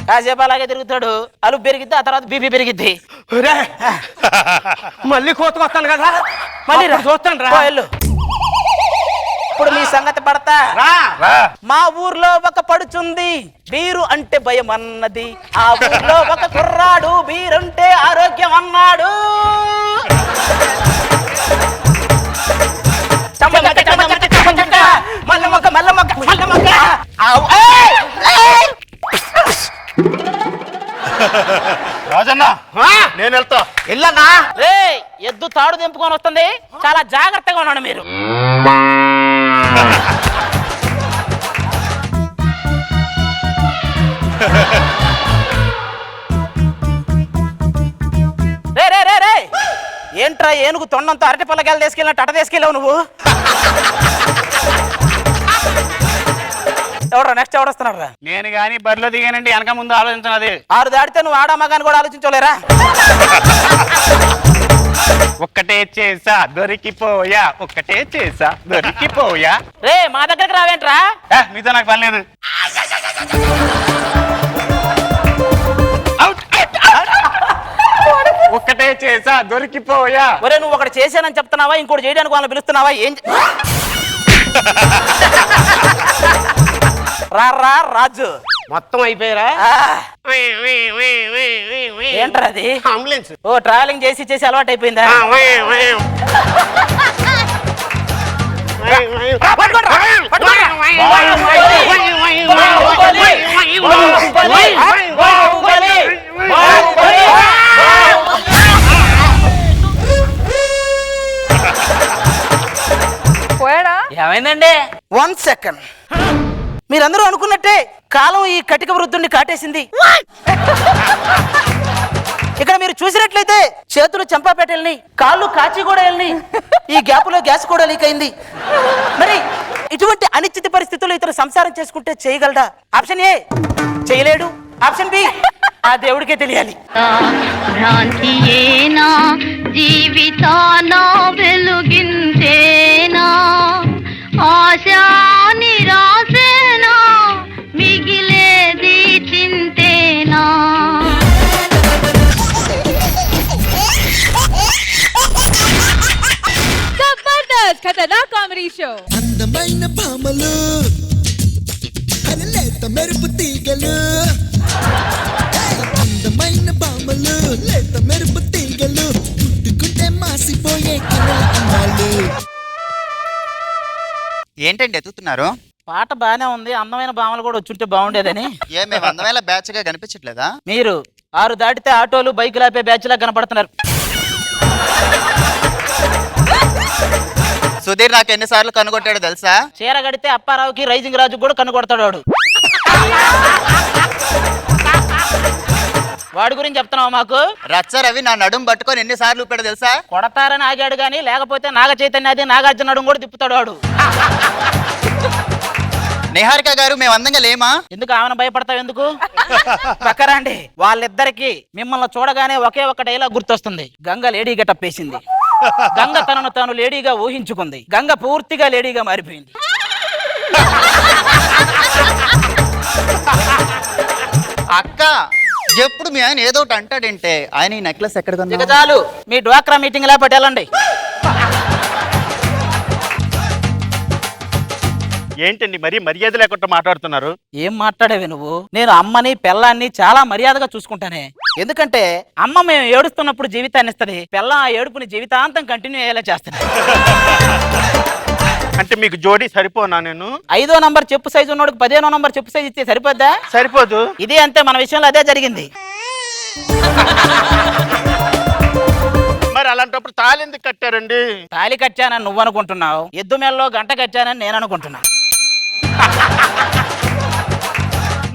కాసేపు అలాగే తిరుగుతాడు. అలు పెరిగిద్ది, ఆ తర్వాత బీపీ పెరిగిద్ది. మళ్ళీ కోతకొస్తాను కదా, మళ్ళీ చూస్తాను రా. వెళ్ళు. ఇప్పుడు మీ సంగతి పడతా. మా ఊర్లో ఒక పడుచుంది, బీరు అంటే భయం అన్నది. ఆ ఊర్లో ఒక కుర్రాడు, బీరుంటే ఆరోగ్యం అన్నాడు. మల్లమొక్క మల్లమొక్క మల్లమొక్క. రాజన్న నేను వెళ్తా. వెళ్ళన్నా రే, ఎద్దు తాడు దింపుకొని వస్తుంది, చాలా జాగ్రత్తగా ఉన్నాడు మీరు. రే రే రే రే, ఏంట్రా ఏనుగు తొండంతో అరటి పళ్ళకాయలు తీసుకెళ్ళినట్టు అట తీసుకెళ్ళావు నువ్వు? ఎవడరా నెక్స్ట్ ఎవడొస్తున్నాడు రా? నేను గాని బరిలో దిగానండి, వెనక ముందు ఆలోచించినది. 6 దాటితే నువ్వు ఆడా మగాని కూడా ఆలోచించలేరా? ఒక్కటే చేసా దొరికిపోయా, ఒక్కటే చేసా దొరికిపోయా. రే మా దగ్గరకు రావేంట్రా? మీతో నాకు పని లేదు. ఒక్కటే చేసా దొరికిపోయా. ఒరే నువ్వు ఒకటి చేశానని చెప్తున్నావా, ఇంకోటి చేయడానికి వాళ్ళని పిలుస్తున్నావా? ఏం రా రా రాజు, మొత్తం అయిపోయారా? ఏంట్రా అది? అంబులెన్స్. ఓ ట్రావెలింగ్ చేసి చేసి అలవాటు అయిపోయిందా? పోయాడా? ఏమైందండి? 1 సెకండ్. మీరందరూ అనుకున్నట్టే కాలం ఈ కటిక వృద్ధుడిని కాటేసింది. ఇక్కడ మీరు చూసినట్లయితే చేతులు చంపాపేటల్ని, కాళ్ళు కాచిగూడల్ని, ఈ గ్యాప్ లో గ్యాస్ కూడా లీక్ అయింది. మరి ఇటువంటి అనిశ్చిత పరిస్థితుల్లో ఇతను సంసారం చేసుకుంటే చేయగలడా? ఆప్షన్ ఏ చేయలేడు, ఆప్షన్ బి ఆ దేవుడికే తెలియాలి. భ్రాంతియేనా జీవితాన వెలుగించేనా, ఆశా నిరాశేనా మిగిలేది చింతేనా. కబడ్డీ ఖతర్నా కామెడీ షో. అందమైన పామలు లేత మెరుపు తీగలు అందమైన పామలు లేత మెరుపు తీగలు ముట్టుకుంటే మాసిపోయే కినాలు. ఏంటండి ఎత్తుతున్నారు? పాట బానే ఉంది, అందమైన భామలు కూడా వచ్చుంటే బాగుండేదని. ఏ మేము అందమైన బ్యాచ్ గా కనిపించట్లేదా? మీరు 6 దాటితే ఆటోలు బైకులు ఆపే బ్యాచ్ లా కనపడుతున్నారు. సుధీర్ నాకు ఎన్నిసార్లు కనుగొట్టాడు తెలుసా? చీర కడితే అప్పారావుకి రైజింగ్ రాజు కూడా కనుగొడతాడు వాడు. వాడి గురించి చెప్తున్నావు మాకు? రచ్చ రవి నా నడుము పట్టుకొని ఎన్నిసార్లు ఊపాడు తెలుసా? కొడతారని ఆగాడు గాని, లేకపోతే నాగ చైతన్యది నాగార్జున నడుము కూడా తిప్పుతాడు వాడు. నిహారిక గారు మేము అందంగా లేమా? ఎందుకు ఆమెను భయపడతావు ఎందుకు? పక్కరండి. వాళ్ళిద్దరికి మిమ్మల్ని చూడగానే ఒకే ఒక డైలాగ్ గుర్తొస్తుంది. గంగ లేడీ గెటప్ వేసింది. గంగ తనను తాను లేడీగా ఊహించుకుంది. గంగ పూర్తిగా లేడీగా మారిపోయింది. అక్క ఎప్పుడు మీ ఆయన ఏదో ఒకటి అంటాడంటే ఆయన ఈ నెక్లెస్ ఎక్కడ ఇక కొన్నావు? చాలు, మీ డ్వాక్రా మీటింగ్ లేకపోతే వెళ్ళండి. ఏంటండి మరీ మర్యాద లేకుండా మాట్లాడుతున్నారు? ఏం మాట్లాడేవి నువ్వు? నేను అమ్మని పెళ్ళాన్ని చాలా మర్యాదగా చూసుకుంటానే. ఎందుకంటే అమ్మ మేము ఏడుస్తున్నప్పుడు జీవితాన్ని ఇస్తుంది, పెళ్ళం ఆ ఏడుపుని జీవితాంతం కంటిన్యూ అయ్యేలా చేస్తాను. అంటే మీకు జోడీ సరిపోనా? నేను 5వ నంబర్ చెప్పు సైజు ఉన్నోడికి 15వ నంబర్ చెప్పు సైజు ఇస్తే సరిపోద్దా? సరిపోదు. ఇది అంతే, మన విషయంలో అదే జరిగింది. మరి అలాంటప్పుడు తాళి ఎందుకు కట్టారండి? తాళి కట్టానని నువ్వు అనుకుంటున్నావు, ఎద్దు మెల్లో గంట కట్టానని నేను అనుకుంటున్నా.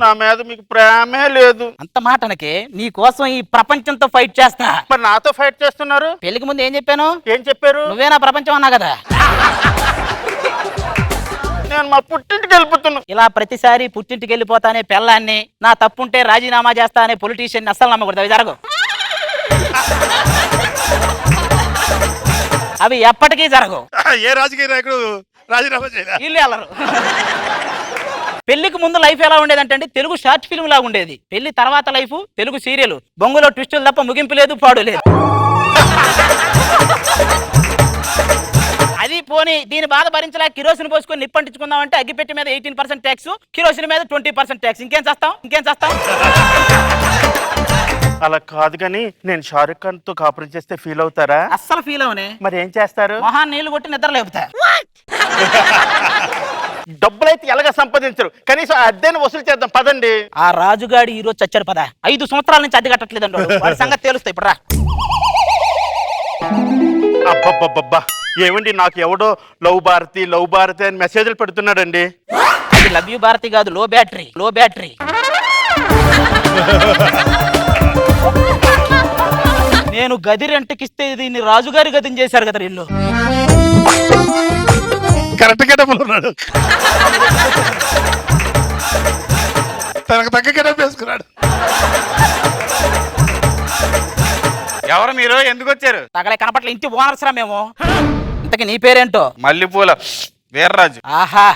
నా మీద మీకు ప్రేమే లేదు. అంత మాటనకే నీ కోసం ఈ ప్రపంచంతో ఫైట్ చేస్తా. మరి నాతో ఫైట్ చేస్తున్నారు? పెళ్లికి ముందు ఏం చెప్పాను? ఏం చెప్పారు? నువ్వే నా ప్రపంచం అన్నా కదా. నేను మా పుట్టింటికి వెళ్ళిపోతున్నా. ఇలా ప్రతిసారి పుట్టింటికి వెళ్ళిపోతానే పెళ్ళాన్ని, నా తప్పుంటే రాజీనామా చేస్తా అనే పొలిటీషియన్ అస్సలు నమ్మకూడదు. అవి జరగవు, అవి ఎప్పటికీ జరగవు. ఏ రాజకీయ నాయకుడు రాజీనామా చేయాలి? వీళ్ళు వెళ్ళరు. పెళ్లికి ముందు లైఫ్ ఎలా ఉండేదంటే తెలుగు షార్ట్ ఫిల్మ్ లాగా ఉండేది. పెళ్లి తర్వాత లైఫ్ తెలుగు సీరియల్. బొంగులో ట్విస్టులు తప్ప ముగింపు లేదు, పాడు లేదు. అది పోనీ దీని బాధ భరించలేక కిరోసిన్ పోసుకొని నిప్పంటించుకుందామంటే అగ్గిపెట్టి మీద 18% ట్యాక్స్, కిరోసిన్ మీద 20% ట్యాక్స్. ఇంకేం చేస్తాం? అలా కాదు కానీ నేను షారుఖ్ ఖాన్ తో కాపురం చేస్తే ఫీల్ అవుతారా? అస్సలు ఫీల్ అవనే. మరి ఏం చేస్తారు? మొహాన్ని నీళ్లు కొట్టి నిద్ర లేపుతా. డబ్బులైతే ఎలాగ సంపాదించరు, కనీసం అద్దెను వసూలు చేద్దాం పదండి. ఆ రాజుగాడి ఈ రోజు చచ్చాడు పద. 5 సంవత్సరాల నుంచి అద్దె కట్టట్లేదండి వాడి సంగతి తెలుస్తాయి. ఇప్పుడు రా. అబ్బబ్బబ్బబ్బా, ఏమండి నాకు ఎవడో లవ్ భారతి అని మెసేజ్లు పెడుతున్నాడండి. అది లవ్ యూ భారతి కాదు, లో బ్యాటరీ. నేను గది రెంట్కిస్తే దీన్ని రాజుగారి గదిని చేశారు కదా ఇల్లు. కరెక్ట్ గెటప్లో ఉన్నాడు, తనకు తగ్గ గెటప్ వేసుకున్నాడు. ఎవరు మీరు? ఎందుకు వచ్చారు? తగలే కనపట్ల ఇంటి ఓనర్స్ రా మేము. ఇంతకీ నీ పేరేంటో? మల్లెపూల వీర్రాజు. ఆహా,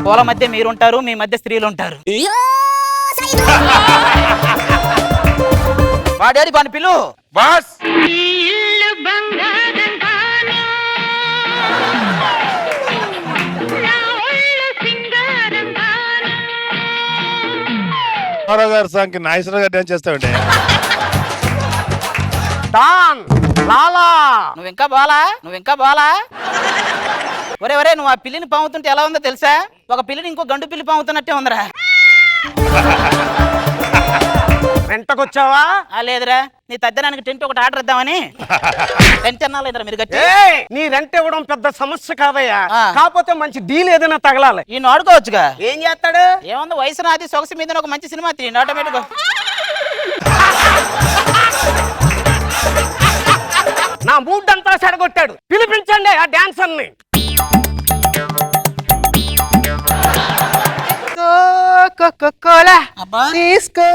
పూల మధ్య మీరుంటారు, మీ మధ్య స్త్రీలు ఉంటారు. వాడేది బాని పిల్లు బాస్. గారు సాంగ్ నాగేశ్వరరావు గారు డాన్స్ చేస్తామండి. డాన్ లాలా నువ్వు ఇంకా బాలా. ఒరే నువ్వు ఆ పిల్లిని పాముతుంటే ఎలా ఉందో తెలుసా? ఒక పిల్లిని ఇంకో గండు పిల్లి పాముతున్నట్టే ఉందిరా. వెంటకొచ్చావా? లేదురా, నీ తద్దనానికి టెంట్ ఒకటి ఆర్డర్ ఇద్దామని. టెంట్ అన్నాలేదురా మీరు గట్టి. నీ రెంట్ ఇవ్వడం పెద్ద సమస్య కాదయ్యా, కాకపోతే మంచి డీల్ ఏదైనా తగలాలి. ఈ ఆడుకోవచ్చుగా. ఏం చేస్తాడు? ఏముంది, వయసు నాది, సొగసు మీద ఒక మంచి సినిమా తీయండి ఆటోమేటిక్. నా మూడ్ అంతా చెడగొట్టాడు. పిలిపించండి ఆ డాన్సర్ ని. తీసుకో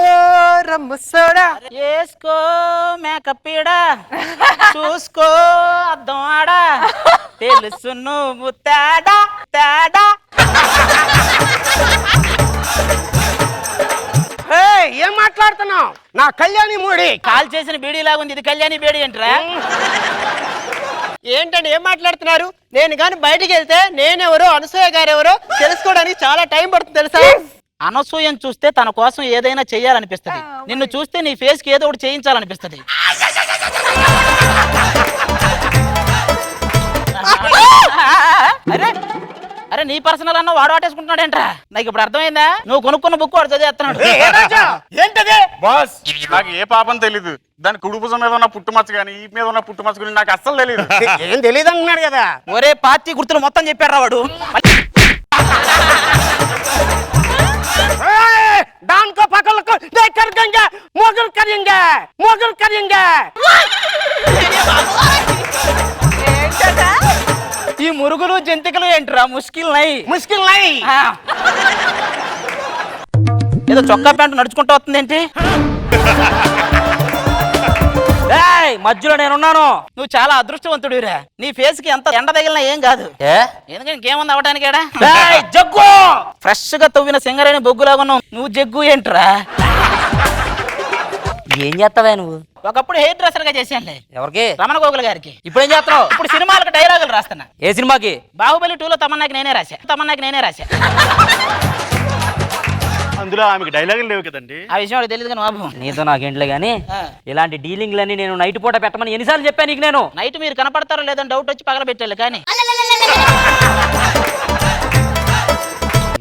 రమ్ము సోడా, వేసుకో మేకప్ ఈడా, చూసుకో అద్దం ఆడా, తెలుసు నువ్వు తేడా. ఏం మాట్లాడుతున్నావు? నా కళ్యాణి మూడి కాల్ చేసిన బీడీ లాగుంది, ఇది కళ్యాణి బేడి ఏంట్రా? ఏంటండి ఏం మాట్లాడుతున్నారు? నేను కానీ బయటికి వెళ్తే నేనెవరో అనసూయ గారు ఎవరో తెలుసుకోవడానికి చాలా టైం పడుతుంది తెలుసా? అనసూయను చూస్తే తన కోసం ఏదైనా చెయ్యాలనిపిస్తుంది. నిన్ను చూస్తే నీ ఫేస్ కి ఏదో ఒకటి చేయించాలనిపిస్తుంది. అరే అరే నీ పర్సనల్ అన్న వాడు ఆటేసుకుంటున్నాడేంట్రా? నాకు ఇప్పుడు అర్థమైందా? నువ్వు కొనుక్కున్న బుక్ వాడు చదివేస్తున్నాడు. ఏంటది? బాస్ నాకు ఏ పాపం తెలీదు. దాని కుడి భుజం మీద ఉన్న పుట్టుమచ్చ కానీ ఈ మీద ఉన్న పుట్టుమచ్చ గురించి నాకు అస్సలు తెలియదు. ఏం తెలియదు అంటున్నాడు కదా. ఒరే పార్టీ గుర్తులు మొత్తం చెప్పాడు వాడు. దానికో పక్కలకు మొగలు కరింగా మొగలు కరింగా. ఈ మురుగులు జంతికలు ఏంట్రా? ముష్కిల్ నై ముష్కిల్ నై. ఏదో చొక్కా ప్యాంటు నడుచుకుంటూ వస్తుందేంటి? మధ్యలో నేనున్నాను. నువ్వు చాలా అదృష్టవంతుడిరా. నీ ఫేస్ కి ఎంత ఎండ తగిలినా ఏం కాదు. ఎందుకంటే ఇంకేముంది అవడానికి? జగ్గు ఫ్రెష్ గా తవ్విన సింగరేణి బొగ్గులాగా ఉన్నావు. నువ్వు జగ్గు ఏంట్రా? ఏం చేస్తావా నువ్వు? ఒకప్పుడు హెయిర్ డ్రెస్సర్ గా చేశానులే. ఎవరికి? రమణ గోగుల్ గారికి. ఇప్పుడు ఏం చేస్తున్నావు? ఇప్పుడు సినిమాలకు డైలాగులు రాస్తున్నా. ఏ సినిమాకి? బాహుబలి 2లో తమన్నాకి నేనే రాశా. అందులో ఆమెకి డైలాగులు లేవు కదండి. ఆ విషయం వాడికి తెలియదు కానీ బాబు. నీతో నాకేంట్లే గానీ ఇలాంటి డీలింగ్లన్నీ నేను నైట్ పూట పెట్టమని ఎన్నిసార్లు చెప్పాను నీకు? నేను నైట్ మీరు కనపడతారో లేదని డౌట్ వచ్చి పగల పెట్టాలి. కానీ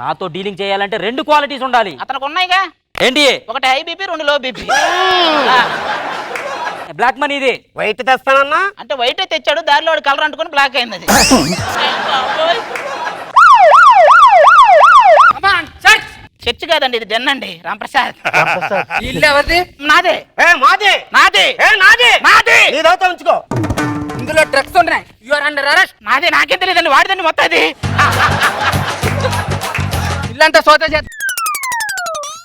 నాతో డీలింగ్ చేయాలంటే 2 క్వాలిటీస్ ఉండాలి. అతనికి ఉన్నాయిగా. ఏంటి? ఒకటి high BP, 2 low BP. Black money ఇది. వైట్ తెస్తానన్నా అంటే వైట్ తెచ్చాడు, దారిలో వాడు కలర్ అంటుకొని బ్లాక్ అయింది అది. చర్చ్ కాదండి, ఇది డెన్ అండి. రాంప్రసాద్ ఇల్లు ఎవరిది? నాదే. మాది నాదే. నాది నాదే. నీదవుతా ఉంచుకో. ఇందులో డ్రగ్స్ ఉన్నాయి. You are under arrest. నాదే. నాకేం తెలియదండి, వాడిదండి మొత్తం అది. ఇల్లంతా సోదా చేస్తా.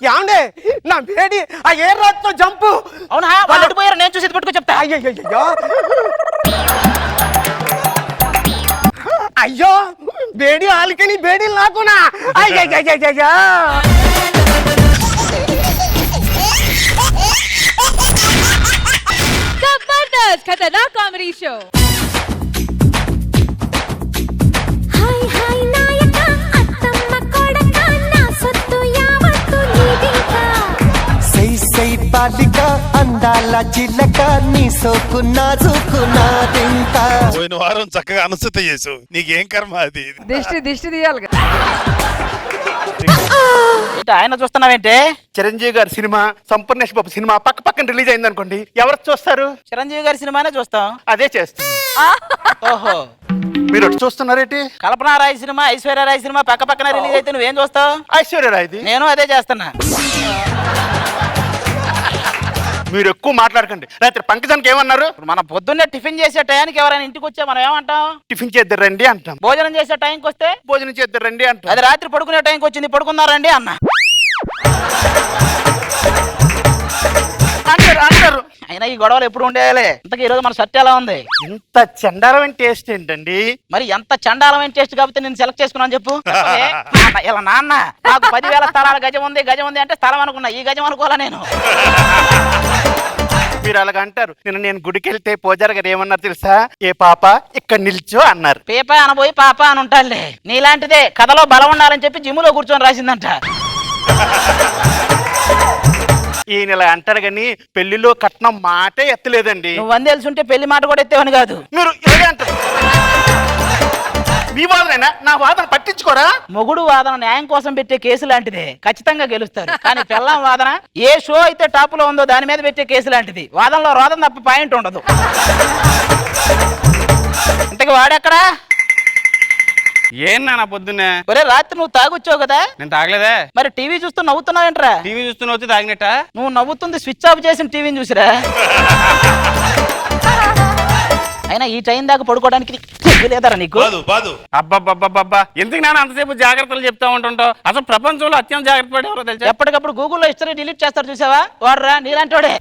యాండే నా బేడి ఆ ఏ రాత్తో జంపు. అవునా? వాళ్ళు ఎడిపోయారు, నేను చూసి పట్టుకో చెప్తా. అయ్యో బేడి ఆలికని బేడీలు నాకునా. అయ్యయ్యయ్యయ్యా జబర్దస్త్ ఖతర్నాక్ కామెడీ షో. హాయ్ హాయ్ నాయక అత్తమ్మ కొడక నా సొత్తు యావత్తు నీదిక. సై సై బాలిక అందాల చిలక నీ సోకు నాజుకు నాదింకా. పోయిన వారం చక్కగా అనుసృత చేసావు. నీకేం కర్మ అది? దిష్టి తీయాలి కదా. ఆయన చూస్తున్నావేంటే? చిరంజీవి గారి సినిమా, సంపూర్ణేష్ బాబు సినిమా పక్క పక్కన రిలీజ్ అయింది అనుకోండి, ఎవరు చూస్తారు? చిరంజీవి గారి సినిమానే చూస్తాం. అదే చేస్తుంది. ఓహో, మీరు ఒకటి చూస్తున్నారేంటి? కల్పనా రాయ్ సినిమా, ఐశ్వర్య రాయ్ సినిమా పక్క పక్కన రిలీజ్ అయితే నువ్వేం చూస్తావు? ఐశ్వర్య రాయ్ది. నేను అదే చేస్తున్నా. మీరు ఎక్కువ మాట్లాడకండి. రాత్రి పంకజానికి ఏమన్నారు? మనం పొద్దున్నే టిఫిన్ చేసే టైంకి ఎవరైనా ఇంటికి వచ్చే మనం ఏమంటాం? టిఫిన్ చేద్దరు రండి అంటాం. భోజనం చేసే టైంకి వస్తే భోజనం చేద్దరు రండి అంటాం. అది రాత్రి పడుకునే టైంకి వచ్చింది, పడుకున్నారండి అన్న అంటారు. అయినా ఈ గొడవలు ఎప్పుడు ఉండేయాలి? ఇంతకీ ఈ రోజు మన షర్ట్ ఎలా ఉంది? ఇంత చండాలమైన టేస్ట్ ఏంటండి? మరి ఎంత చండాలమైన టేస్ట్ కాబట్టి నేను సెలెక్ట్ చేసుకున్నాను చెప్పు. ఇలా నాన్న నాకు 10,000 స్థలాల గజం ఉంది అంటే స్థలం అనుకున్నా, ఈ గజం అనుకోవాలా నేను? మీరు అలాగ అంటారు. నేను గుడికి వెళ్తే పూజారి గారు ఏమన్నారు తెలుసా? ఏ పాప ఇక్కడ నిల్చో అన్నారు. పేప అనబోయి పాప అని ఉంటాడులే. నీలాంటిదే కథలో బలం ఉండాలని చెప్పి జిమ్ములో కూర్చొని రాసిందంట. ఈయన ఇలా అంటారు కానీ పెళ్లిలో కట్నం మాటే ఎత్తలేదండి. నువ్వు వందేల్సుంటే పెళ్లి మాట కూడా ఎత్తేవని కాదు. మీరు ఇలాగే అంటారు. మీ వాదనైనా నా వాదన పట్టించుకోరా? మొగుడు వాదన న్యాయం కోసం పెట్టే కేసు లాంటిదే, ఖచ్చితంగా గెలుస్తారు. కానీ పెళ్ళాం వాదన ఏ షో అయితే టాప్ లో ఉందో దాని మీద పెట్టే కేసు లాంటిది. వాదనలో రోదన తప్ప పాయింట్ ఉండదు. ఇంతకు వాడెక్కడా? ఏం నాన్న పొద్దున్నే? ఒరే రాత్రి నువ్వు తాగొచ్చావు కదా? నేను తాగలేదే. మరి టీవీ చూస్తూ నవ్వుతున్నావేంట్రా? టీవీ చూస్తున్న వచ్చి తాగినట్ట? నువ్వు నవ్వుతుంది స్విచ్ ఆఫ్ చేసిన టీవీని చూసిరా. అయినా ఈ టైం దాకా పడుకోవడానికి లేదరా నీకు? అబ్బబ్బబ్బబ్బా, ఎందుకు నాన్న అంతసేపు జాగ్రత్తలు చెప్తా ఉంటుంటావు? అసలు ప్రపంచంలో అత్యంత జాగ్రత్త పడేవారో తెలుసా? ఎప్పటికప్పుడు గూగుల్లో హిస్టరీ డిలీట్ చేస్తారు చూసావా? వాడరా నీలాంటి వాడే.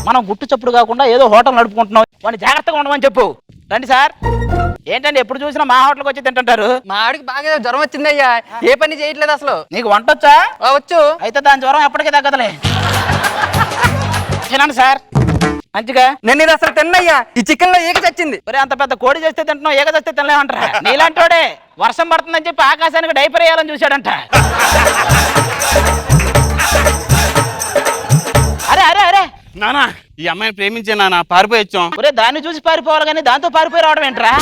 మనం గుట్టు చప్పుడు కాకుండా ఏదో హోటల్ నడుపుకుంటున్నాం, వాడిని జాగ్రత్తగా ఉండమని చెప్పు. రండి సార్. ఏంటండి ఎప్పుడు చూసినా మా హోటల్కి వచ్చి తింటుంటారు? మా ఆడికి బాగా జ్వరం వచ్చిందయ్యా, ఏ పని చేయట్లేదు అసలు. నీకు వంట వచ్చా? వచ్చు. అయితే దాని జ్వరం ఎప్పటికీ తగ్గదులే. తినండి సార్. మంచిగా నేను ఇది అసలు తిన్నయ్యా, ఈ చికెన్ లో ఏక చచ్చింది. ఒరే అంత పెద్ద కోడి చేస్తే తింటున్నావు, ఏక చేస్తే తినలేమంటారా? నీలాంటోడే వర్షం పడుతుందని చెప్పి ఆకాశానికి డైపర్ వేయాలని చూశాడంట. అరే అరే అరే నానా ఈ అమ్మాయిని ప్రేమించే నాన్న పారిపోయి వచ్చాం. ఒరే దాన్ని చూసి పారిపోవాలి కానీ దాంతో పారిపోయి రావడం ఏంట్రా?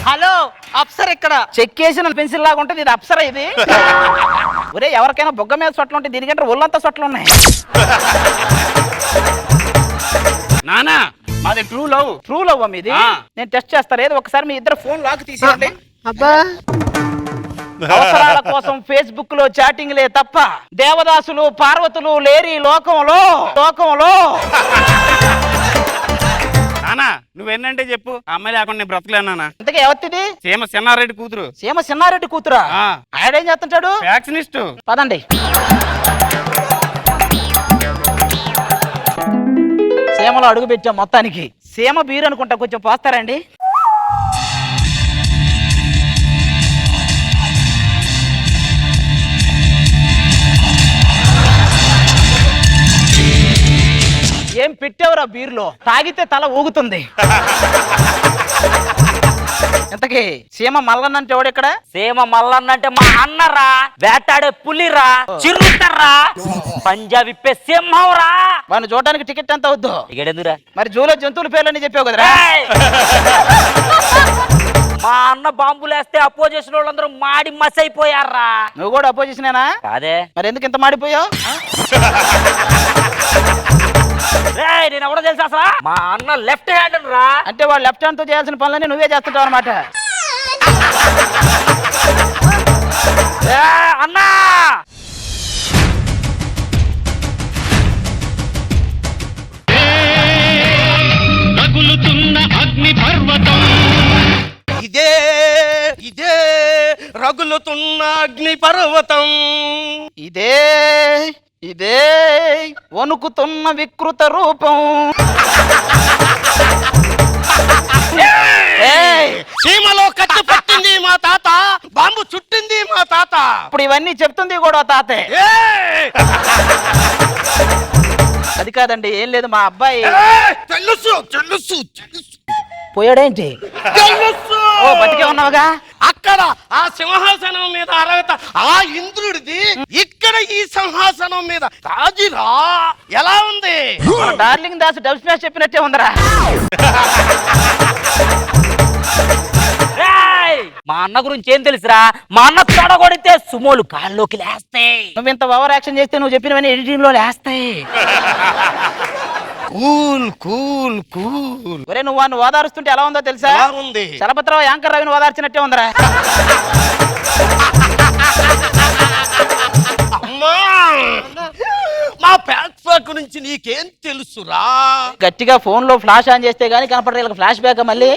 హలో అప్సర్ ఇక్కడ. చెక్కేసిన పెన్సిల్ లాగా ఉంటుంది ఇది, అప్సర ఇది. ఒరే ఎవరికైనా బొగ్గ మీద సొట్లు ఉంటాయి, దీనికంటే ఒళ్ళంతా సొట్లు ఉన్నాయి. నానా మాది ట్రూ లవ్. ట్రూ లవ్ మీది? నేను టెస్ట్ చేస్తాను, ఏదో ఒకసారి మీ ఇద్దరు ఫోన్ లాక్ తీసేయండి. అబ్బా అవసరాల కోసం ఫేస్బుక్ లో చాటింగ్లే తప్ప దేవదాసులు పార్వతులు లేరి లోకంలో. నానా నువ్వేంటంటే చెప్పు, ఆ అమ్మాయి లేకుండా నేను బ్రతకలేను నాన్న. ఇంతకీ ఎవరిది? సీమ సిన్నారెడ్డి కూతురు. సీమ సిన్నారెడ్డి కూతురా? ఆయనేం చేస్తుంటాడు? ఫ్యాక్షనిస్ట్. పదండి. సీమలో అడుగు పెట్టాం మొత్తానికి. సీమ బీరు అనుకుంటా, కొంచెం పోస్తారండి. ఏం పెట్టావురా బీరులో? తాగితే తల ఊగుతుంది. ఇంతకీ సీమ మల్లన్న అంటే ఎవడు ఇక్కడ? సీమ మల్లన్న అంటే మా అన్నరా, వేటాడే పులిరా, చిరుతర్రా, పంజా విప్పే సింహం రా. వాడిని చూడడానికి టికెట్ ఎంత అవుద్దు? ఇక్కడెందుకురా? మరి జూలో జంతువుల పేర్లని చెప్పావు కదరా. మా అన్న బాంబులేస్తే అపోజిషన్ వాళ్ళందరూ మాడి మస్ అయిపోయారా. నువ్వు కూడా అపోజిషనేనా? కాదే. మరి ఎందుకు ఇంత మాడిపోయావు? నేను ఎవడో తెలుసా అసలు? మా అన్న లెఫ్ట్ హ్యాండ్ రా. అంటే వాడు లెఫ్ట్ హ్యాండ్ తో చేయాల్సిన పనులన్నీ నువ్వే చేస్తుంటావు అనమాట. అన్నా రగులుతున్న అగ్ని పర్వతం, ఇదే ఇదే రగులుతున్న అగ్ని పర్వతం, ఇదే ఇదే వణుకుతున్న వికృత రూపం. సీమలో కత్తి పట్టింది మా తాత, బాంబు చుట్టింది మా తాత. ఇప్పుడు ఇవన్నీ చెప్తుంది కూడా తాతే. అది కాదండి, ఏం లేదు, మా అబ్బాయి తెలుసు తెలుసు పోయాడేంటి? ఓ బతికే ఉన్నావుగా. అక్కడ ఆ సింహాసనం మీద అర్హత ఆ ఇంద్రుడిది, ఇక్కడ ఈ సింహాసనం మీద రాజురా. ఎలా ఉంది? డార్లింగ్ దాస్ డబ్ స్మాష్ చెప్పినట్టే ఉందరా. మా అన్న గురించి ఏం తెలుసురా? మా అన్న తొడగొడితే సుమోలు కాళ్ళలోకి లేస్తాయి. నువ్వు ఇంత ఓవర్ యాక్షన్ చేస్తే నువ్వు చెప్పినవన్నీ ఎడిటింగ్ లో లేస్తాయి. Cool cool cool. ఒరే నువ్వు వాడిని ఓదారుస్తుంటే ఎలా ఉందో తెలుసా? ఎలా ఉంది? చలపతిరావు యాంకర్ రవిని ఓదార్చినట్టే ఉందరా. అమ్మా మా ప్యాక్ గురించి నీకేం తెలుసురా? గట్టిగా ఫోన్ లో ఫ్లాష్ ఆన్ చేస్తే గానీ కనపడదు, వీళ్ళకి ఫ్లాష్ బ్యాక్ మళ్ళీ.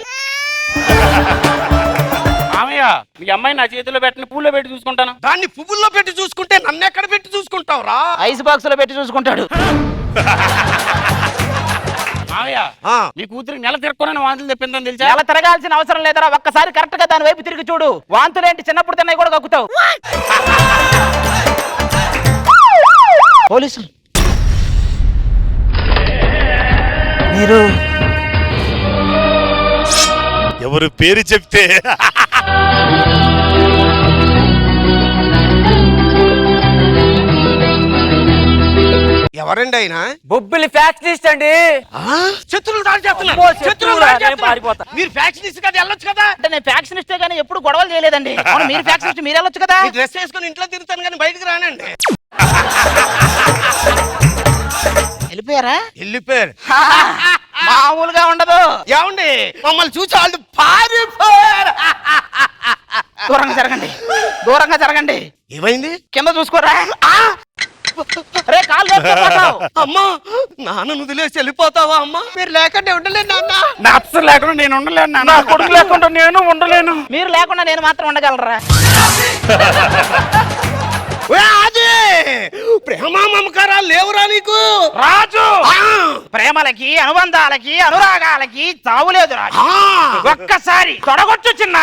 మామయ్య మీ అమ్మాయి నా చేతిలో పెట్టిన పూల్లో పెట్టి చూసుకుంటాను. దాన్ని పువ్వుల్లో పెట్టి చూసుకుంటే నన్ను ఎక్కడ పెట్టి చూసుకుంటావురా? ఐస్ బాక్స్ లో పెట్టి చూసుకుంటాడు. మామయ్య మీ కూతురికి నెల తిరగకుండా వాంతులు తెప్పిందని తెలుసా? నెల తిరగాల్సిన అవసరం లేదరా, ఒక్కసారి కరెక్ట్ గా దాని వైపు తిరిగి చూడు. వాంతులేంటి, చిన్నప్పుడు తిన్నాయి కూడా కక్కుతావు. పోలీసులు మీరు ఎవరు పేరు చెప్తే ఎవరండి ఆయన? బొబ్బిలి ఫ్యాక్షనిస్ట్ అండి. శత్రువులు దాడి చేస్తున్నారు. అమ్మో, శత్రువులు శత్రువులా? దాడి చేస్తున్నారు. పారిపోతా. మీరు ఫ్యాక్షనిస్ట్ కదా, వెళ్ళొచ్చు కదా. అంటే నేను ఫ్యాక్షనిస్టే కానీ ఎప్పుడు గొడవలు చేయలేదండి. అవును, మీరు ఫ్యాక్షనిస్ట్, మీరు వెళ్ళొచ్చు కదా. డ్రెస్ వేసుకొని ఇంట్లో తిరుగుతాను కానీ బయటకు రానండి. వెళ్ళిపోయారా? వెళ్ళిపోయారు. మామూలుగా ఉండదు. ఏమండి మమ్మల్ని చూసి వాళ్ళు పారిపోయారు. దూరంగా జరగండి, దూరంగా జరగండి. ఏమైంది? కింద చూసుకోరా. రే కాళ్ళు అమ్మా నాన్న వదిలేసి వెళ్ళిపోతావా? అమ్మా మీరు లేకుండా ఉండలేను నాన్న. నా అప్సర్ లేకుండా నేను ఉండలేను నాన్న. నా కొడుకు లేకుండా నేను ఉండలేను. మీరు లేకుండా నేను మాత్రం ఉండగలరా? అది ప్రేమ మమకారాలు లేవురా నీకు? రాజు ప్రేమలకి, అనుబంధాలకి, అనురాగాలకి చావులేదు రాజు. ఒక్కసారి తొడగొచ్చు చిన్న.